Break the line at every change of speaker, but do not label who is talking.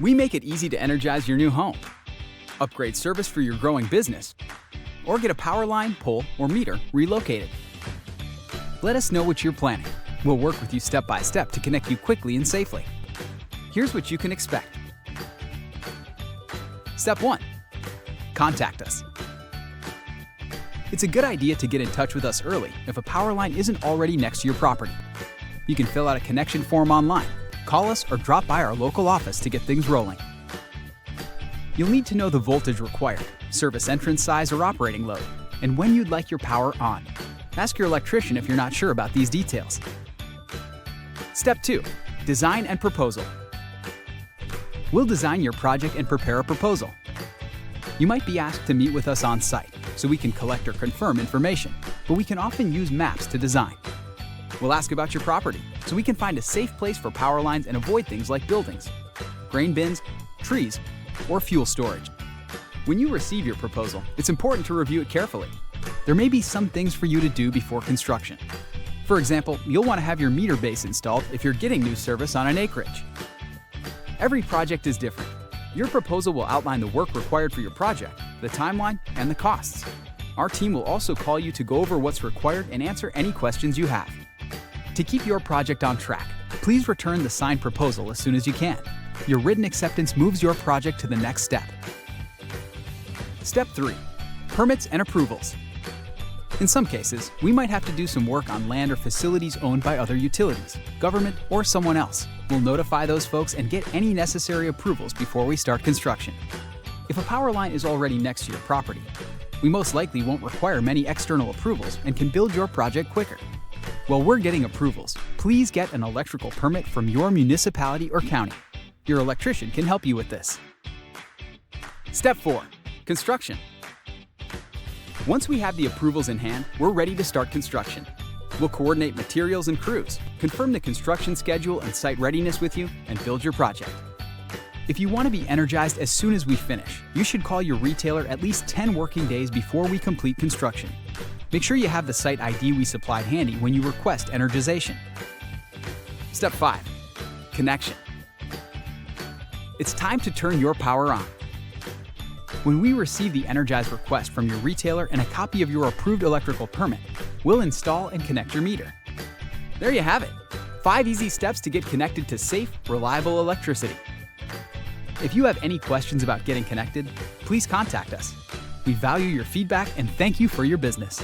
We make it easy to energize your new home, upgrade service for your growing business, or get a power line, pole, or meter relocated. Let us know what you're planning. We'll work with you step by step to connect you quickly and safely. Here's what you can expect. Step 1. Contact us. It's a good idea to get in touch with us early if a power line isn't already next to your property. You can fill out a connection form online, call us, or drop by our local office to get things rolling. You'll need to know the voltage required, service entrance size or operating load, and when you'd like your power on. Ask your electrician if you're not sure about these details. Step 2. Design and proposal. We'll design your project and prepare a proposal. You might be asked to meet with us on site, so we can collect or confirm information, but we can often use maps to design. We'll ask about your property, so we can find a safe place for power lines and avoid things like buildings, grain bins, trees, or fuel storage. When you receive your proposal, it's important to review it carefully. There may be some things for you to do before construction. For example, you'll want to have your meter base installed if you're getting new service on an acreage. Every project is different. Your proposal will outline the work required for your project, the timeline, and the costs. Our team will also call you to go over what's required and answer any questions you have. To keep your project on track, please return the signed proposal as soon as you can. Your written acceptance moves your project to the next step. Step 3. Permits and approvals. In some cases, we might have to do some work on land or facilities owned by other utilities, government, or someone else. We'll notify those folks and get any necessary approvals before we start construction. If a power line is already next to your property, we most likely won't require many external approvals and can build your project quicker. While we're getting approvals, please get an electrical permit from your municipality or county. Your electrician can help you with this. Step 4. Construction. Once we have the approvals in hand, we're ready to start construction. We'll coordinate materials and crews, confirm the construction schedule and site readiness with you, and build your project. If you want to be energized as soon as we finish, you should call your retailer at least 10 working days before we complete construction. Make sure you have the site ID we supplied handy when you request energization. Step 5. Connection. It's time to turn your power on. When we receive the Energize request from your retailer and a copy of your approved electrical permit, we'll install and connect your meter. There you have it. 5 easy steps to get connected to safe, reliable electricity. If you have any questions about getting connected, please contact us. We value your feedback and thank you for your business.